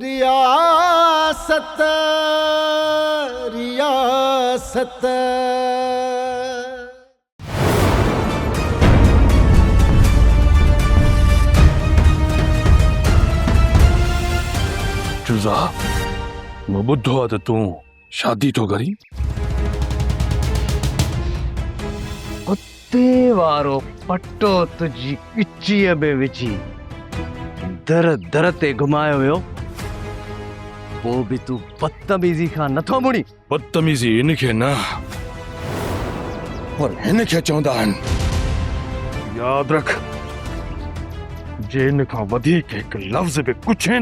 रियासत रियासत। चुजा मैं बुद्धो आ तू शादी तो करी कुत्ते वारो पट्टो तुझी किच्चीअ में विझी दर दर ते घुमायो वियो पोइ बि तूं बदतमीज़ी खां नथो मुड़ी। बदतमीज़ी इनखे न पर हिनखे चवंदा आहिनि। यादि रख जे इन खां वधीक हिकु लफ़्ज़ बि कुझु न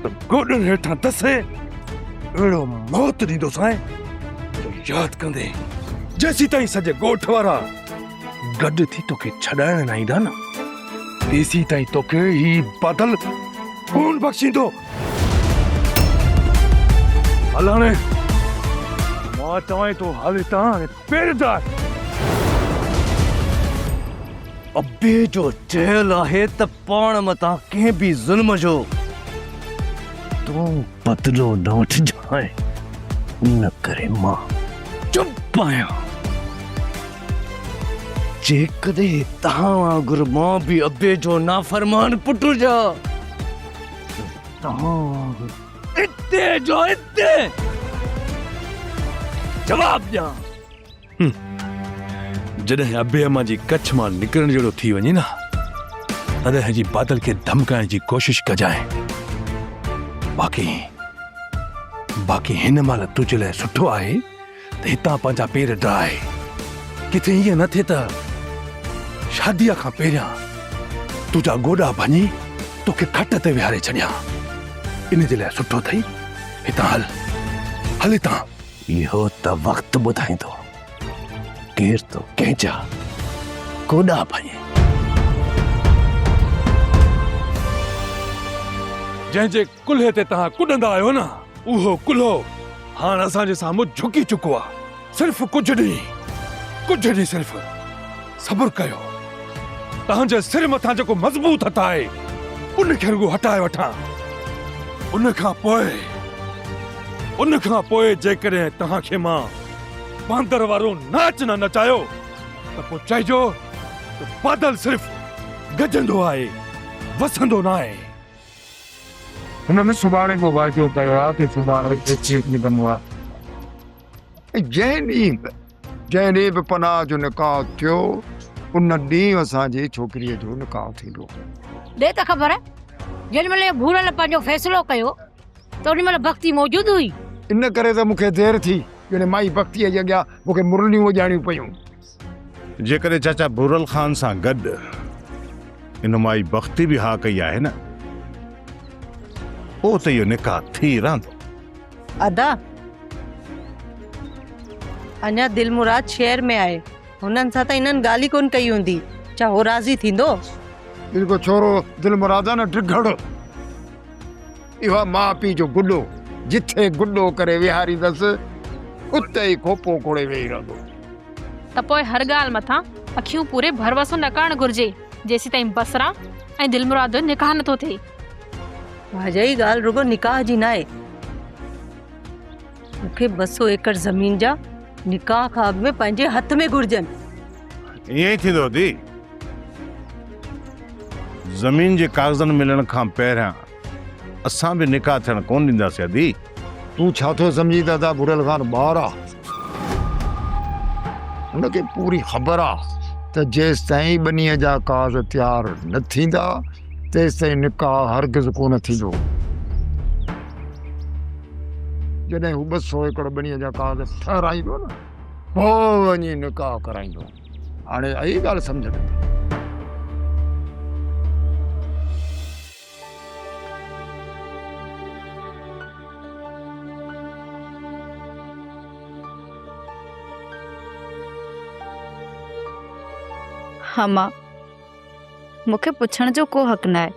त गोॾनि हेठां दसे अहिड़ो मौत ॾींदोसांइ तो यादि कंदे जेसीं ताईं सॼे ॻोठ वारा गॾु थी तोखे छॾाइण न ईंदा न तेसीं ताईं तोखे ही बादल कोन बख़्शींदो। हल हाणे मां चवां थो हल हितां पेरदार। अबे जो चयल आहे त पाण मथां कंहिं बि ज़ुल्म जो तूं बदिलो न वठजांइ न करे मां चुप आहियां। जेकॾहिं तव्हां वांगुरु मां बि अबे जो नाफ़रमान पुट हुजां तव्हां वांगुरु इते जो इते जवाब ॾियां। जॾहिं अबे अम्मा जी कच्छ मां निकिरण जहिड़ो थी वञे न तॾहिं जी बादल खे धमकाइण जी कोशिश कजांइ। बाक़ी हिन महिल तुंहिंजे लाइ सुठो आहे त हितां पंहिंजा पेर ड्राए किथे ईअं न थिए त शादीअ खां पहिरियां तुंहिंजा गोॾा भञी तोखे खट ते विहारे छॾियां। इन जे लाइ सुठो अथई हितां हल हितां। इहो त वक़्तु ॿुधाईंदो केर तो कंहिंजा गोॾा भञे। जंहिंजे कुल्हे ते तव्हां कुॾंदा आहियो न उहो कुल्हो हाणे असांजे साम्हूं झुकी चुको आहे। सिर्फ़ कुझु ॾींहुं सिर्फ़ सब्र कयो। तव्हांजे सिर मथां जेको मज़बूत हथ आहे उनखे रुॻो हटाए वठां। उन खां पोइ जेकॾहिं तव्हांखे मां बांदर वारो नाच न नचायो त पोइ चइजो त बादल सिर्फ़ गजंदो आहे वसंदो न आहे। हुनमें सुभाणे को वाइदो कयो आहे कि सुभाणे चेक निकमो आहे। जंहिं ॾींहुं बि पनाह जो निकाह थियो उन ॾींहुं असांजी छोकिरीअ जो निकाह थींदो। ॾे त ख़बर जेॾी महिल भूरल पंहिंजो फ़ैसिलो कयो त ओॾी महिल भक्ति मौजूदु हुई। इन करे त मूंखे देरि थी जॾहिं माई भक्तीअ जे अॻियां मूंखे मुरलियूं वॼाइणियूं पयूं। जेकॾहिं चाचा बुरल ख़ान सां गॾु इन माई भक्ति बि हा कई आहे न पोइ त इहो निकाह थी रहंदो। अदा अञा दिलमुराद शहर में आहे हुननि सां त इन्हनि ॻाल्हि कोन कई हूंदी छा हो राज़ी थींदो? इनको छोरो दिलमुराद न ढिघड़ इहो माउ पीउ जो गुॾो जिथे गुॾो करे विहारींदसि उते ई खोपो कोड़े वेही रहंदो। त पोइ हर ॻाल्हि मथां अखियूं पूरे भरवसो न करणु घुर्जे जेसीं ताईं बसरा ऐं दिलमुराद जो निकाह नथो थिए। भाॼाई ॻाल्हि रुगो निकाह जी न आहे। मूंखे 200 एकड़ ज़मीन जा निकाह खां अॻु में पंहिंजे हथ में घुर्जनि। ईअं ई थींदो दी। ज़मीन जे कागज़नि मिलण खां पहिरियां असां बि निकाह थियण कोन ॾींदासीं दी। तूं छा थो सम्झी दादा बुरल खान ॿार आहे हुनखे पूरी ख़बर आहे त जेसि ताईं ॿनीअ जा काग़ज़ तयारु न थींदा तेसि ताईं निकाह हरगिज़ कोन थींदो। जॾहिं हू 200 एकड़ ॿनीअ जा काग़ज़ ठहिराईंदो न पोइ वञी निकाह कराईंदो। हाणे आई ॻाल्हि सम्झ में। हाँ मां मूंखे पुछण जो को हक़ न आहे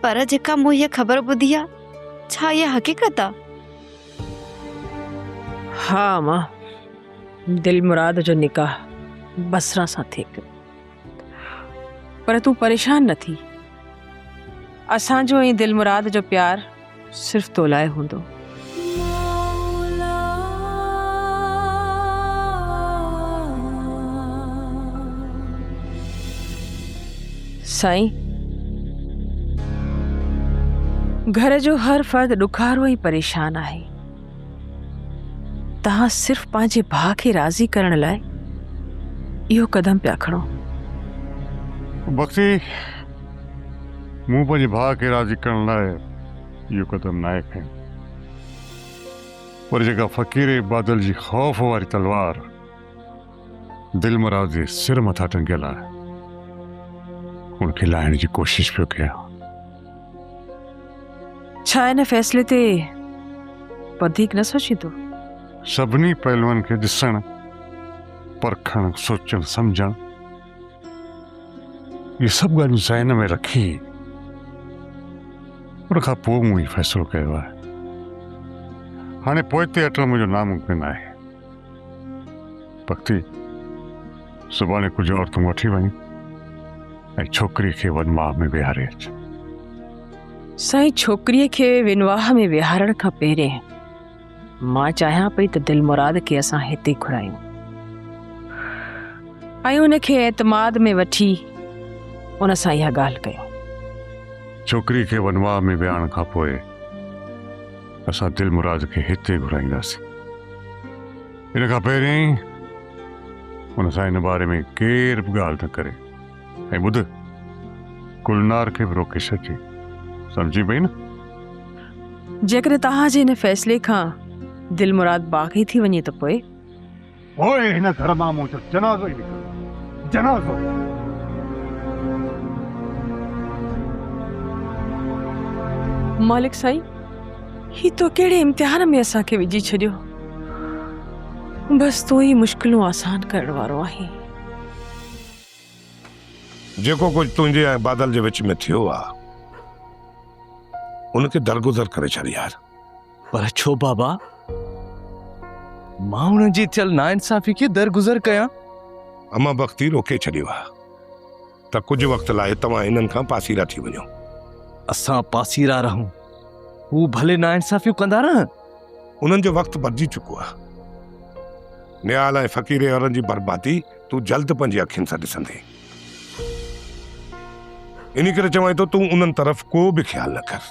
पर जेका मूं ये ख़बर ॿुधी आहे छा इहा हक़ीक़त आहे? हाँ मां दिलमुराद जो निकाह बसरा सां थिए पियो पर तूं परेशान न थी। असांजो ऐं दिलमुराद जो प्यार सिर्फ़ तो लाइ हूंदो। साईं, घर जो हर फर्द ॾुखारो ऐं परेशान आहे। तव्हां सिर्फ़ पंहिंजे भाउ खे राज़ी करण लाइ इहो कदम पिया खणो। भक्ति मूं पंहिंजे भाउ खे राज़ी करण लाइ इहो कदम न आहे खयो, पर जेका फ़क़ीर बादल जी ख़ौफ़ वारी तलवार दिलमुराद जे सिर मथां टंगियल आहे उनखे लाहिण जी कोशिश पियो कयां। छा हिन फ़ैसिले ते वधीक न सोचींदो? सभिनी पहलुअनि खे ॾिसण, परखण, सोचण, सम्झण, ये सभु ॻाल्हियूं ज़हन में रखी उनखां पोइ मूं हीउ फ़ैसिलो कयो आहे। हाणे पोइ ते अटल मुंहिंजो नामुमकिन आहे। भक्ति, सुभाणे कुझु और तूं वठी वञ ऐं छोकिरीअ खे वनवाह में विहारे अच। साईं, छोकिरीअ खे विनवाह में विहारण खां पहिरें मां चाहियां पई त दिलमुराद खे असां हिते घुरायूं ऐं उनखे एतमाद में वठी उन सां इहा ॻाल्हि कयूं। छोकिरी खे वनवाह में विहारण खां पोइ असां दिलमुराद खे हिते घुराईंदासीं। इन खां पहिरीं उन सां इन बारे में केर बि ॻाल्हि न करे। ऐं ॿुध, गुलनार खे बि रोके छॾिजे, सम्झी पई न? जेकॾहिं तव्हांजे हिन फ़ैसिले खां दिलमुराद बाग़ी थी वञे त पोइ ओए हिन घर मां मूं त जनाज़ो ई निकिरंदो, जनाज़ो। मालिक साईं, ही तो कहिड़े इम्तिहान में असांखे विझी छॾियो। बस तूं ई मुश्किलूं आसान करण वारो आहीं। जेको कुछ तुंहिंजे ऐं बादल जे विच में थियो आहे उनखे दरगुज़र करे छॾ यार। पर छो बाबा, मां हुन जी थियल नाइंसाफ़ी खे दरगुज़र कयां? अमा भक्ति रोके छॾियो आहे त कुझु वक़्त लाइ तव्हां इन्हनि खां पासीरा थी वञो। असां पासीरा रहूं, हू भले नाइंसाफ़ियूं कंदा रहनि। उन्हनि जो वक़्तु बदिजी चुको आहे। निहाल ऐं फ़क़ीर औरनि जी बर्बादी तूं जल्द पंहिंजी अखियुनि सां ॾिसंदे। इन करे चवां थो तूं उन्हनि तरफ़ को बि ख्याल न कर,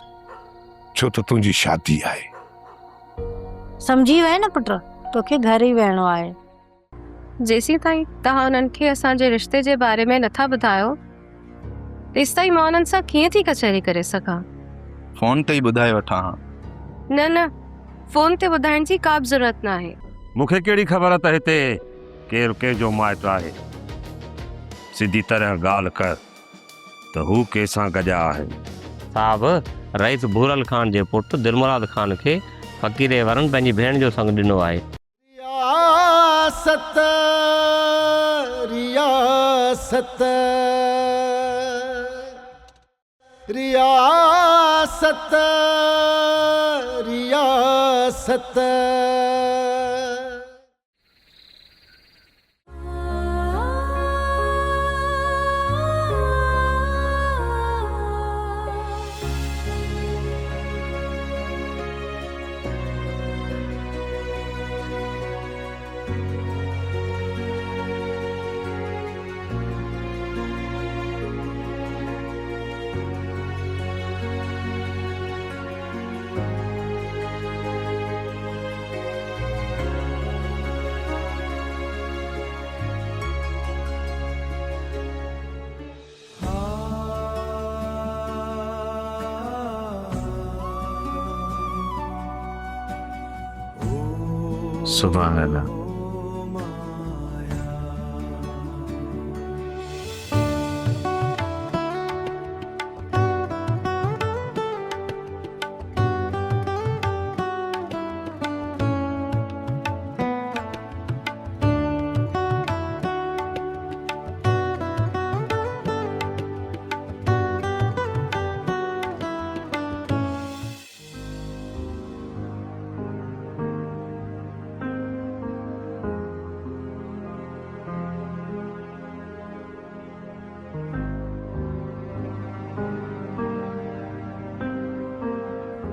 छो त तुंहिंजी शादी आहे। समझी वए न पुट, तोखे घर ई वेहणो आहे। जेसी ताईं तव्हां उन्हनि खे असांजे रिश्ते जे बारे में नथा ॿुधायो तेसि ताईं मां उन्हनि सां कीअं थी कचहरी करे सघां? फोन ते ई ॿुधाए वठां। न न, फोन ते ॿुधाइण जी का बि ज़रूरत न आहे। मूंखे कहिड़ी ख़बर त हिते केरु कंहिंजो माइट आहे। सिधी तरह ॻाल्हि कर त हू कंहिंसां गॾिया आहिनि। साहब, रईस भूरल खान जे पुट दिलमुराद खान खे फ़क़ीर वरन पंहिंजी भेण जो संग ॾिनो आहे। रियासत रियासत रियासत रियासत। सुभान अल्लाह।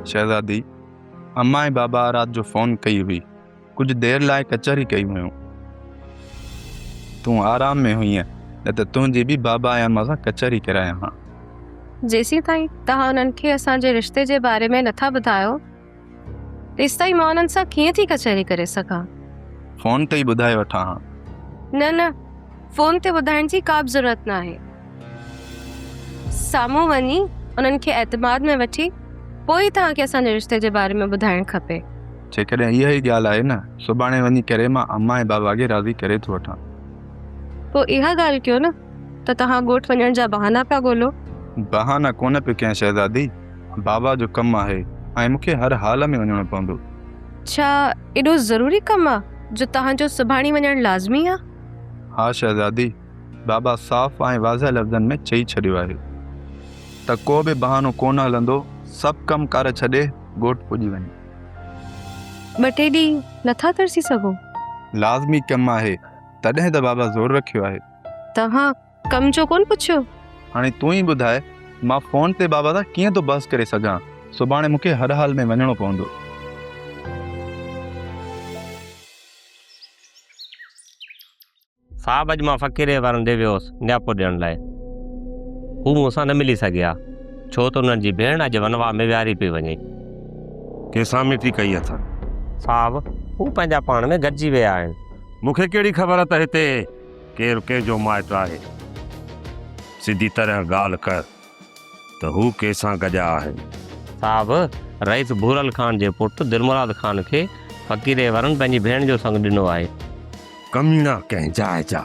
शहज़ादी, अम्मा ऐं बाबा रात जो फ़ोन कई हुई, कुछ देर लाइ कचहरी कई हुयूं। तूं आराम में हुई, न त तुंहिंजी बि बाबा ऐं अम्मा सां कचहरी करायां हा। जेसी ताईं तव्हां उन्हनि खे असांजे रिश्ते जे बारे में नथा ॿुधायो, तेसि ताईं मां उन्हनि सां कीअं थी कचहरी करे सघां? फ़ोन ते ई ॿुधाए वठां हा। न, फ़ोन ते ॿुधाइण जी का बि ज़रूरत न आहे। साम्हूं वञी उन्हनि खे एतमाद में वठी पोइ ई तव्हांखे असांजे रिश्ते जे बारे में ॿुधाइणु खपे। जेकॾहिं इहा ई ॻाल्हि आहे न, सुभाणे वञी करे मां अम्मा ऐं बाबा खे राज़ी करे थो वठां। पोइ इहा ॻाल्हि कयो न त तव्हां ॻोठ वञण जा बहाना पिया ॻोल्हो। बहाना कोन पियो कयां शहज़ादी, बाबा जो कमु आहे ऐं मूंखे हर हाल में वञणो पवंदो। छा एॾो ज़रूरी कमु आहे जो तव्हांजो सुभाणे वञणु लाज़मी आहे? हा शहज़ादी, बाबा साफ़ ऐं वाज़ह लफ़्ज़नि में चई छॾियो आहे त को बि बहानो कोन हलंदो, सभु कमु कार छॾे ॻोठ पुॼी वञे। ॿ टे ॾींहं नथा तरसी सघो? लाज़मी कमु आहे, तॾहिं त बाबा ज़ोर रखियो आहे। तव्हां कम जो कोन पुछियो? हाणे तूं ई ॿुधाए, मां फ़ोन ते बाबा सां कीअं थो बहस करे सघां? सुभाणे मूंखे हर हाल में वञणो पवंदो। साहब, अॼु मां फ़क़ीरे वारनि ॾे वियोसि न्यापो ॾियण लाइ। हू मूंसां न मिली सघिया, छो त उन्हनि जी भेण अॼु वनवाह में विहारी पई वञे। कंहिंसां मिटी कई अथनि? साहब, हू पंहिंजा पाण में गॾिजी विया आहिनि। मूंखे कहिड़ी ख़बर त हिते केरु कंहिंजो माइटु आहे? सिधी तरह ॻाल्हि कर त हू कंहिंसां गॾिया आहिनि। साहब, रईस भूरल ख़ान जे पुटु दिलमुराद ख़ान खे फ़क़ीरे वारनि पंहिंजी भेण जो संग ॾिनो आहे। कमीना कंहिं जाइ जा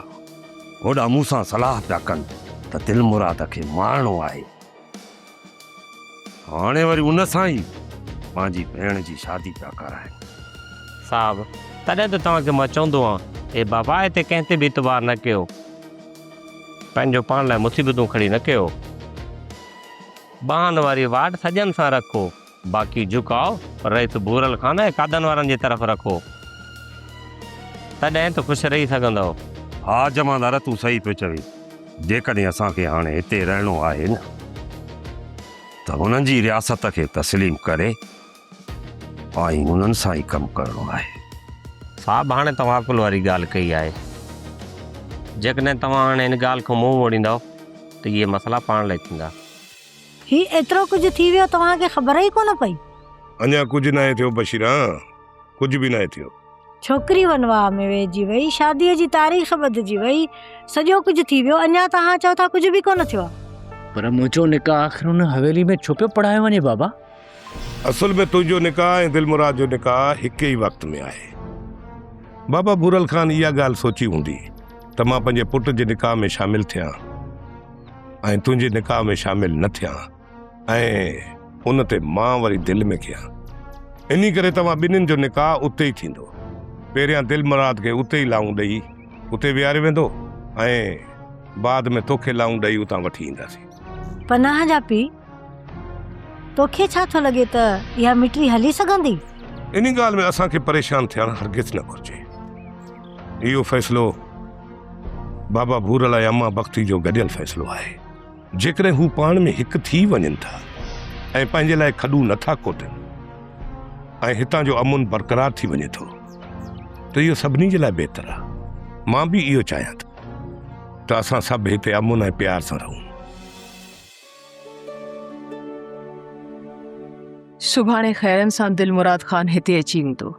होॾा मूंसां सलाह पिया कनि त दिलमुराद खे मारणो आहे। हाणे वरी उन सां ई पंहिंजी भेण जी शादी पिया कराइनि। साहब, तॾहिं त तव्हांखे मां चवंदो आहियां, ए बाबा, हिते कंहिं ते बि इतबार न कयो, पंहिंजो पाण लाइ मुसीबतूं खड़ी न कयो। बहान वारी वाट सॼनि सां रखो, बाक़ी झुकाओ रईस भूरल ख़ान ऐं कादन वारनि जी तरफ़ रखो, तॾहिं त ख़ुशि रही सघंदव। हा जमादार, तूं सही पियो चवी। जेकॾहिं असांखे हाणे हिते रहणो आहे न, त हुननि जी रियासत खे तस्लीम करे ऐं उन्हनि सां ई कमु करिणो आहे। साहब, हाणे तव्हां अकुल वारी ॻाल्हि कई आहे। जेकॾहिं तव्हां हाणे हिन ॻाल्हि खां मुंहुं मोड़ींदव त इहे मसइला पाण लाइ थींदा। ही एतिरो कुझु थी वियो, तव्हांखे ख़बर ई कोन पई? अञा कुझु न थियो बशीरा, कुझु बि न थियो। छोकिरी वनवाह में वेजी वई, शादीअ जी तारीख़ बदिजी वई, सॼो कुझु थी वियो, अञा तव्हां चओ था कुझु बि कोन थियो। पर मुंहिंजो निकाह आख़िर हुन हवेली में छो पियो पढ़ायो वञे बाबा? असल में तुंहिंजो निकाह ऐं दिलमुराद जो निकाह हिक ई वक़्त में आहे। बाबा भूरल ख़ान इहा ॻाल्हि सोची हूंदी त मां पंहिंजे पुट जे निकाह में शामिल थियां ऐं तुंहिंजे निकाह में शामिल न थियां, ऐं उन ते मां वरी दिलि में कयां। इन करे तव्हां ॿिन्हिनि जो निकाह उते ई थींदो। पहिरियां दिलमुराद खे उते ई लाऊं ॾेई उते विहारे वेंदो, ऐं बाद में तोखे लाऊं ॾेई उतां वठी ईंदासीं। पनाह जा पी, तोखे छा थो लॻे त इहा मिट्री हली सघंदी? इन ॻाल्हि में असांखे परेशान थियणु हरगिज़ न घुरिजे। इहो फ़ैसिलो बाबा भूरल ऐं अम्मा बख्ती जो गॾियल फ़ैसिलो आहे। जेकॾहिं हू पाण में हिकु थी वञनि था ऐं पंहिंजे लाइ खॾू नथा कोटनि ऐं हितां जो अमुन बरक़रार थी वञे थो, त इहो सभिनी जे लाइ बहितर आहे। मां बि इहो चाहियां थो त असां सभु हिते अमुन ऐं प्यार सां रहूं। सुभाणे खैरन सां दिलमुराद ख़ान हिते अची वेंदो।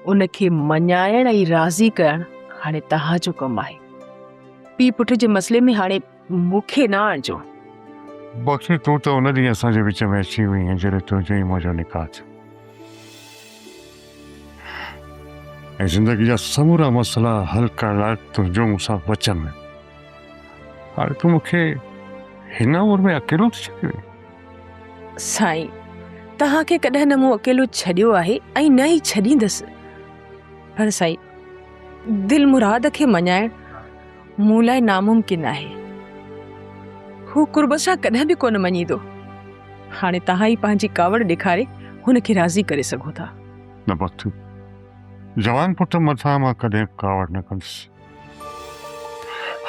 उनखे मञाइण ऐं राज़ी करणु हाणे तव्हांजो कमु आहे। पीउ पुट जे मसइले में हाणे मूंखे न आणिजो। बख्शी, तूं त उन ॾींहुं असांजे विच में अची वई ऐं जॾहिं तुंहिंजो ई मुंहिंजो निकाह थियो ऐं ज़िंदगी जा समूरा मसइला हल करण लाइ तुंहिंजो मूंसां वचन में, हाणे तूं मूंखे हिन उमिरि में अकेलो थी छॾी वई। साईं, तव्हांखे कॾहिं न मूं अकेलो छॾियो आहे ऐं न ई छॾींदसि, पर साईं, दिलमुराद खे मञाइण मूं लाइ नामुमकिन आहे। हू कुर्ब सां कॾहिं बि कोन मञींदो। हाणे तव्हां ई पंहिंजी कावड़ ॾेखारे हुनखे राज़ी करे सघो था। न बख्ती, जवान पुट मथां मां कॾहिं कावड़ न कंदुसि।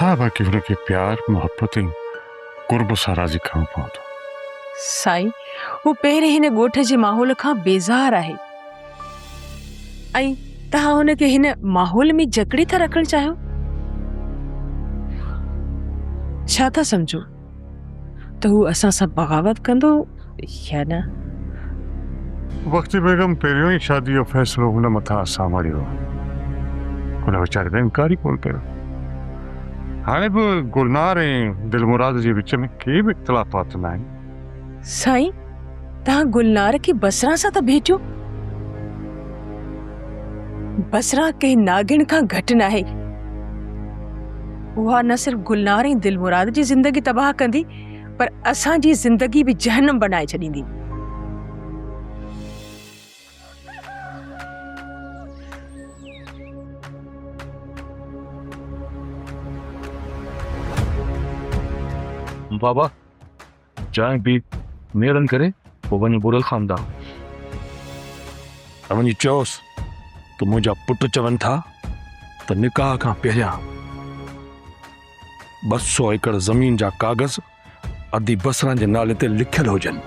हा, बाक़ी हुनखे प्यार मोहब्बत ऐं कुर्ब सां राज़ी करणो पवंदो। साईं, हू पहिरें हिन ॻोठ जे माहौल खां बेज़ार आहे ऐं तव्हां हुनखे हिन माहौल में जकड़े था रखणु चाहियो। छा था सम्झो त हू असां सां बग़ावत कंदो या न? वक्ती बेगम पहिरियों ई शादी जो फ़ैसिलो हुन मथां असां मरियो, हुन वीचारे त इनकार ई कोन कयो। हाणे बि गुलनार ऐं दिलमुराद जे विच में के बि इख़्तिलाफ़ात न आहिनि। साईं, तव्हां गुलनार खे बसरा सां था भेटियो? बसरा कंहिं नागिन खां घटि न आहे। उहा न सिर्फ़ गुलनार ऐं दिलमुराद जी ज़िंदगी तबाह कंदी, पर असांजी ज़िंदगी बि जहन्नम बनाए छॾींदी। बाबा चांहि पी नेरन करे पोइ वञी बुरल खान दा वञी चयोसि त मुंहिंजा पुट चवनि था त निकाह खां पहिरियां 200 एकड़ ज़मीन जा कागज़ अदी बसरा जे नाले ते लिखियल हुजनि,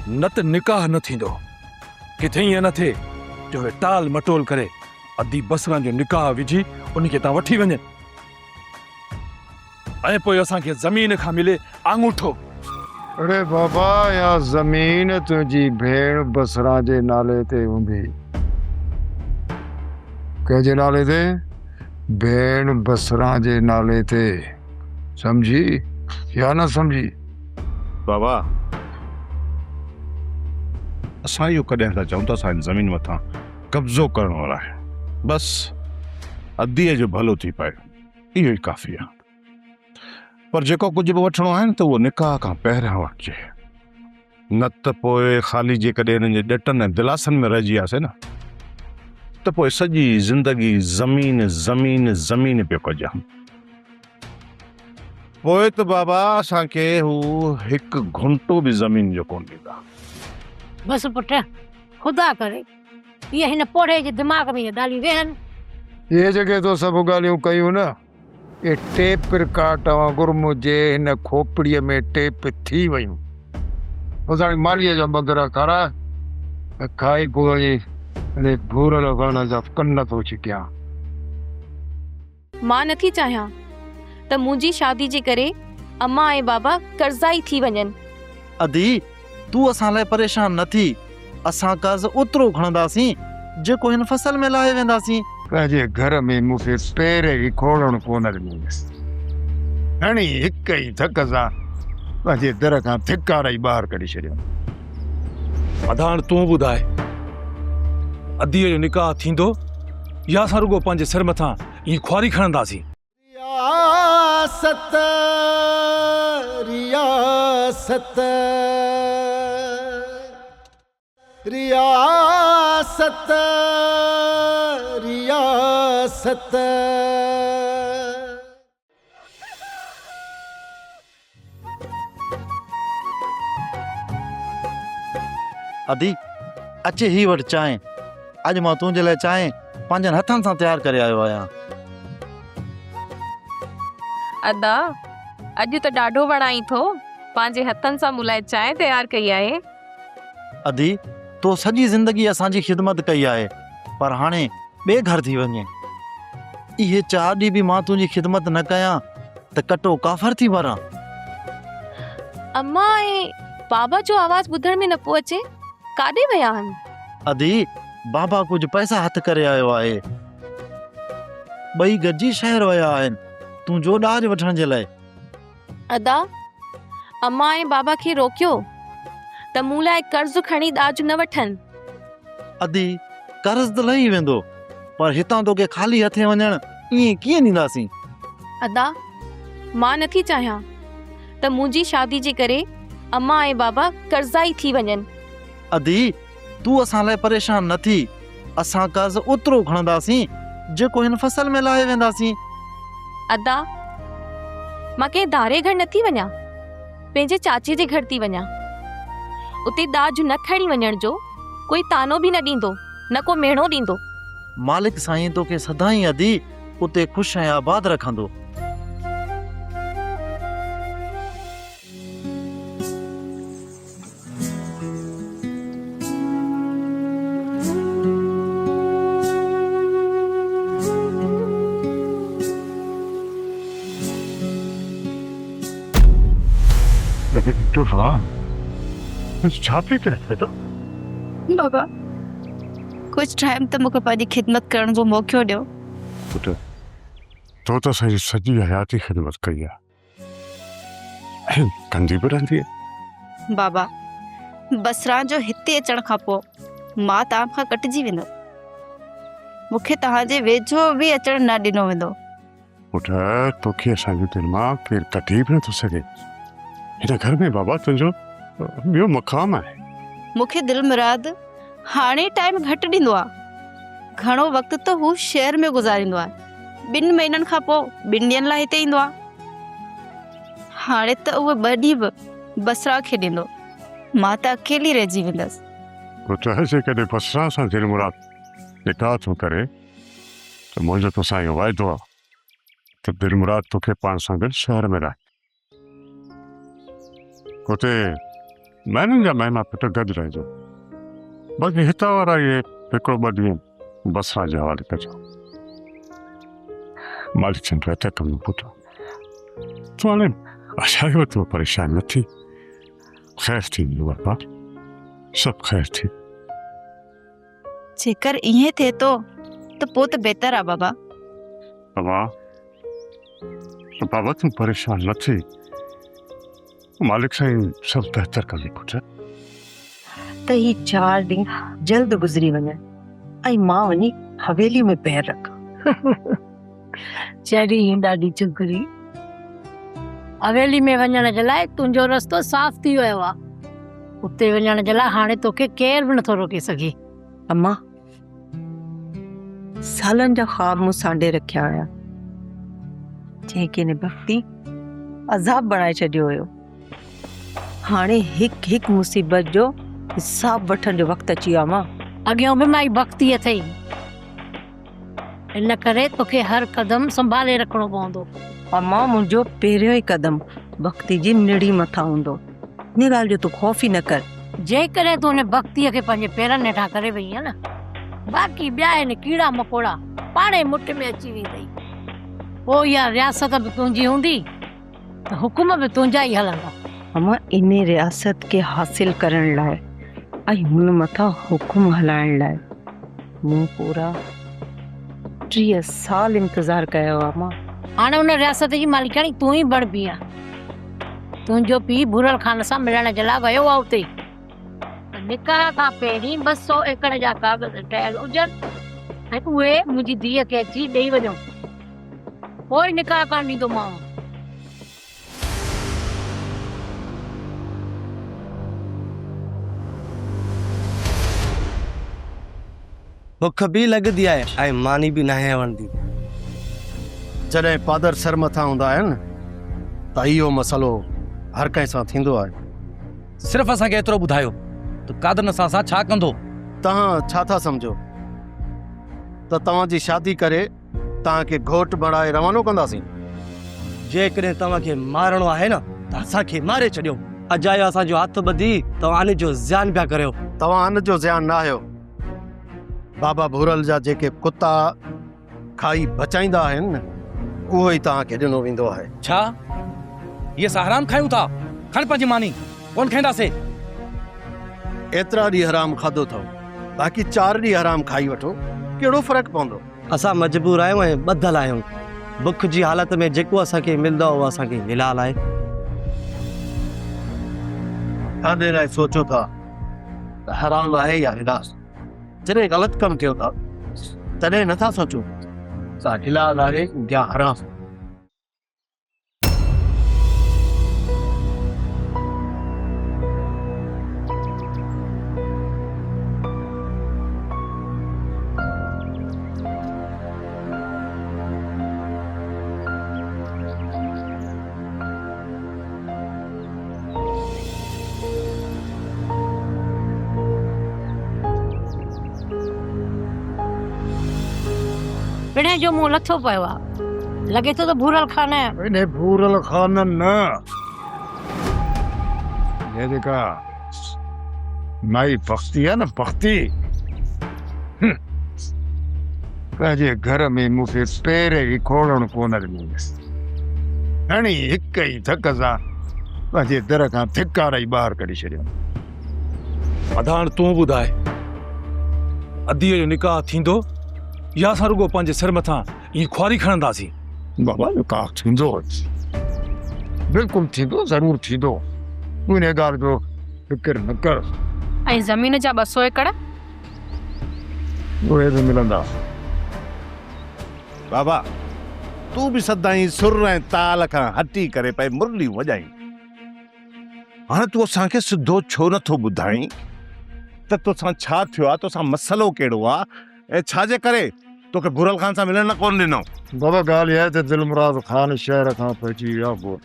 न त निकाह न थींदो। किथे ईअं न थिए जो हे टाल मटोल करे अदी बसरा जो निकाह विझी उनखे तव्हां वठी वञनि ऐं पोइ असांखे ज़मीन खां मिले आंगूठो। अरे बाबा, या ज़मीन तुंहिंजी भेण बसरा जे नाले ते हूंदी। कंहिंजे नाले ते? भेण बसरा जे नाले ते। समझी या न समझी? बाबा, असां इहो कॾहिं था चऊं त असांजी ज़मीन मथां कब्ज़ो करण वारा आहे। बसि अदीअ जो भलो थी पए, इहो ई काफ़ी आहे। पर जेको कुझु बि वठिणो आहे न त उहो निकाह खां पहिरियां वठिजे, न त पोइ ख़ाली जेकॾहिं हिननि जे ॾटनि ऐं दिलासनि में रहिजी वियासीं न त पोइ सॼी ज़िंदगी ज़मीन ज़मीन ज़मीन पियो कजां। पोइ त बाबा असांखे हू हिकु घंटो बि ज़मीन जो कोन ॾींदा। बस पुट, खुदा करे ये हिन पोड़े जे दिमाग़ में ये ॻाल्हियूं वेहनि। ये जॻह तो सभु ॻाल्हियूं कयूं न, ये टेप रिकॉर्ड वांगुरु मुंहिंजे हिन खोपड़ीअ में टेप थी वयूं। असांजी मालीअ जा बदिरा खारा खाई पोइ अने भूरल वण जा कन थो छिकियां। मां नथी चाहियां त मुंहिंजी शादी जे करे अम्मा ऐं बाबा कर्ज़ाई थी वञनि। अदी, तूं असां लाइ परेशान न थी। असां कर्ज़ ओतिरो खणंदासीं जेको हिन फसल में लाहे वेंदासीं। पंहिंजे घर में मूंखे पेर ई खोलण कोन ॾिनीसि। हणी हिक ई धक सां पंहिंजे दर खां थिकार ई ॿाहिरि कढी छॾियो। अधाण तूं ॿुधाए, अदीअ जो निकाह थींदो या असां रुगो पंहिंजे सिर मथां ईअं ख्वारी खणंदासीं? रियासत रियासत रियासत रियासत। अदी, अचे ही वटि चांहि। अॼु मां तुंहिंजे लाइ चांहि पंहिंजनि हथनि सां तयारु करे आयो आहियां। अदा, अॼु त ॾाढो वणाई थो, पंहिंजे हथनि सां मूं लाइ चांहि तयारु कई आहे। अदी, तो सॼी ज़िंदगी असांजी ख़िदमत कई आहे, पर हाणे ॿिए घर थी वञे। इहे 4 ॾींहं बि मां तुंहिंजी ख़िदमत न कयां त कटो काफ़र थी वरां। अम्मा ऐं बाबा जो आवाज़ ॿुधण में न पियो अचे, काॾे विया आहिनि? अदी, बाबा कुझु पैसा हथ करे आयो आहे। ॿई गॾिजी शहर विया आहिनि तुंहिंजो ॾाज वठण जे लाइ। अदा, अम्मा ऐं बाबा खे रोकियो त मूं लाइ कर्ज़ खणी ॾाज न वठनि। अदी, कर्ज़ त लही वेंदो, पर हितां तोखे ख़ाली हथे वञण ईअं कीअं ॾींदासीं? अदा, मां नथी चाहियां त मुंहिंजी शादी जे करे अम्मा ऐं बाबा कर्ज़ाई थी वञनि। अदी, तूं असां लाइ परेशान न थी। असां कर्ज़ ओतिरो खणंदासीं जेको हिन फसल में लाहे वेंदासीं। अदा, मां कंहिं धारे घर नथी वञा, पंहिंजे चाचे जे घर थी वञा। उते ॾाज न खणी वञण जो कोई तानो बि न ॾींदो, न को मेणो ॾींदो। मालिक साईं तोखे सदाईं अदी उते ख़ुशि ऐं आबाद रखंदो। छा पई करे तो बाबा कुछ टाइम त मूंखे पंहिंजी ख़िदमत करण जो मौक़ो ॾियो। पुट तो त सही सॼी हयाती ख़िदमत कई आहे ऐं कंदी बि रहंदी आहे। बाबा बसरा जो हिते अचण खां पोइ मां तव्हां खां कटिजी वेंदो, मूंखे तव्हांजे वेझो बि अचण न ॾिनो वेंदो। पुट तोखे असांजे दिलि मां केरु कढी बि नथो सघे। हिन घर में बाबा तुंहिंजो ॿियो मक़ाम आहे। मूंखे दिलि मुराद हाणे टाइम घटि ॾींदो आहे। घणो वक़्तु त हू शहर में गुज़ारींदो आहे। 2 महीननि खां पोइ 2 ॾींहंनि लाइ हिते ईंदो आहे। हाणे त उहो 2 ॾींहं बि बसरा खे ॾींदो, मां त अकेली रहिजी वेंदसि। पुट जेकॾहिं बसरा सां दिलि मुराद निकाह थो करे त मुंहिंजो तोसां इहो वाइदो आहे त दिलि मुराद तोखे पाण सां गॾु शहर में रहे। हुते महीननि जा महीना पुट गॾु रहिजो, बाक़ी हितां वारा इहे हिकिड़ो 2 ॾींहं बसरा जे हवाले कजो। मालिक चंद रहते कमु पुट तूं हाणे असांजो तूं परेशान न थी, ख़ैर थींदी बापा, सभु ख़ैर थी। जेकर ईअं थिए थो त पोइ त बहितर आहे बाबा। बाबा तूं परेशान न थी, मालिक साईं सभु बहितर कंदी पुट। त ही 4 ॾींहं जल्द गुज़री वञनि ऐं मां वञी हवेली में पैर रखां। चरी ॾाढी चुगरी, हवेली में वञण जे लाइ तुंहिंजो रस्तो साफ़ थी वियो आहे। उते वञण जे लाइ हाणे तोखे केर बि नथो रोके सघे। अम्मा सालनि जा ख्वाब मूं सांडे रखिया हुया, जंहिंखे ने भक्ति अज़ाब बणाए छॾियो हुयो। हाणे हिकु हिकु मुसीबत जो हिसाब वठण जो वक़्तु अची वियो आहे। मां अॻियां बि माई भक्ति अथई, इन करे तोखे हर क़दम संभाले रखणो पवंदो। अम्मा मुंहिंजो पहिरियों ई क़दम भक्ति जी निड़ी मथां हूंदो, इन ॻाल्हि जो तूं ख़ौफ़ ई न कर। जेकॾहिं तूं हुन भक्तीअ खे पंहिंजे पेरनि हेठां करे वई आहे न, बाक़ी ॿिया आहिनि कीड़ा मकोड़ा पाणे मुठ में अची वेंदई। पोइ इहा रियासत बि तुंहिंजी हूंदी त हुकुम बि तुंहिंजा ई हलंदा। अम्मा इन रियासत खे हासिल करण लाइ ऐं हुन मथां हुकुम हलाइण लाइ मूं पूरा 30 साल इंतज़ार कयो आहे। मां हाणे हुन रियासत जी मालिकाणी तूं ई बणबी आहे। तुंहिंजो पीउ बुरल खान सां मिलण जे लाइ वियो आहे उते। निकाह खां पहिरीं 200 एकड़ जा कागज़ ठहियल हुजनि ऐं उहे मुंहिंजी धीअ खे अची ॾेई वञो, पोइ निकाह करणु ॾींदोमांव। बुख भी लॻंदी आहे ऐं मानी बि नाहे वणंदी। जॾहिं पादर सर मथां हूंदा आहिनि त इहो मसइलो हर कंहिं सां थींदो आहे। सिर्फ़ु असांखे एतिरो ॿुधायो त कादर नसां सां छा कंदो? तव्हां छा था सम्झो त तव्हांजी शादी करे तव्हांखे घोट बणाए रवानो कंदासीं? जेकॾहिं तव्हांखे मारणो आहे न त असांखे मारे छॾियो। अजायो असांजो हथ ॿधी तव्हां अन जो ज़ियान पिया करियो। तव्हां अन जो ज़ियान न आहियो, बाबा भूरल जा जेके कुता खाई बचाईंदा आहिनि न, उहो ई तव्हांखे ॾिनो वेंदो आहे। छा ये हराम खायूं था? खण पंहिंजी मानी, कोन खाईंदासीं। एतिरा ॾींहं हराम खाधो अथव, बाक़ी 4 ॾींहं हराम खाई वठो, कहिड़ो फ़र्क़ु पवंदो? असां मजबूर आहियूं ऐं ॿधल आहियूं। बुख जी हालत में जेको असांखे मिलंदो उहो असांखे हिलाल आहे। छाजे लाइ सोचो था त हराम आहे या हिलाल? जॾहिं ग़लति कमु थियो था तॾहिं नथा सोचो त हिलाल आहे या हराम। पिणे जो मुंहुं लथो पियो आहे, लॻे थो त भूरल खान आहे। इन्हें भूरल खान न, ये देखा माई भक्ति है ना, भक्ति पंहिंजे घर में मूंखे पेर ई खोलण कोन ॾिनो। हणी हिक ई धक सां पंहिंजे दर खां धिकार ई ॿाहिरि कढी छॾियो। अधाण तूं ॿुधाए अधीअ जो निकाह थींदो या असां रुगो पंहिंजे सिर मथां ईअं खुआरी खणंदासीं? बाबा निकाह थींदो, बिल्कुलु थींदो, ज़रूरु थींदो, तूं इन ॻाल्हि जो फिकिर न कर। ऐं ज़मीन जा 200 एकड़ उहे बि मिलंदा। बाबा तूं बि सदाईं सुर ऐं ताल खां हटी करे पई मुरलियूं वॼाई। हाणे तूं असांखे सिधो छो नथो ॿुधाईं त तोसां छा थियो आहे, तोसां मसलो कहिड़ो आहे ऐं छाजे करे तोखे बुरल खान सां मिलण न कोन ॾिनो? बाबा ॻाल्हि इहा आहे त दिलमुराद ख़ान शहर खां पहुची वियो ॻोठ।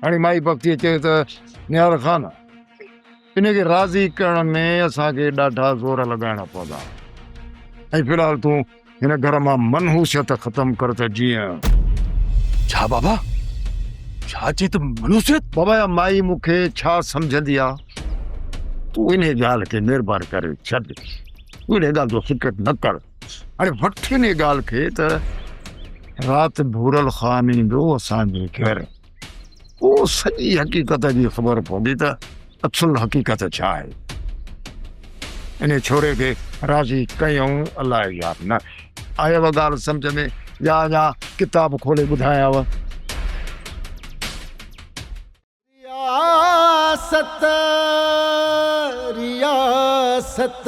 हाणे माई भक्ति चए त निहार ख़ान इनखे राज़ी करण में असांखे ॾाढा ज़ोर लॻाइणा पवंदा ऐं फ़िलहाल तूं हिन घर मां मनहूसियत ख़तमु कर त जीअं। छा बाबा, छा चई त मनहूसियत? बाबा माई मूंखे छा सम्झंदी आहे, तूं इन ॻाल्हि खे महिरबानी करे छॾ, तूं इन ॻाल्हि जो फिक्र न कर। हाणे वठ इन ॻाल्हि खे त राति भूरल ख़ान ईंदो असांजे घर, पोइ सॼी हक़ीक़त जी ख़बर पवंदी त असुल हक़ीक़त छा आहे। इन छोरे खे राज़ी कयूं अलाए या न। आयव ॻाल्हि सम्झ में या किताब खोले ॿुधायांव। रियासत रियासत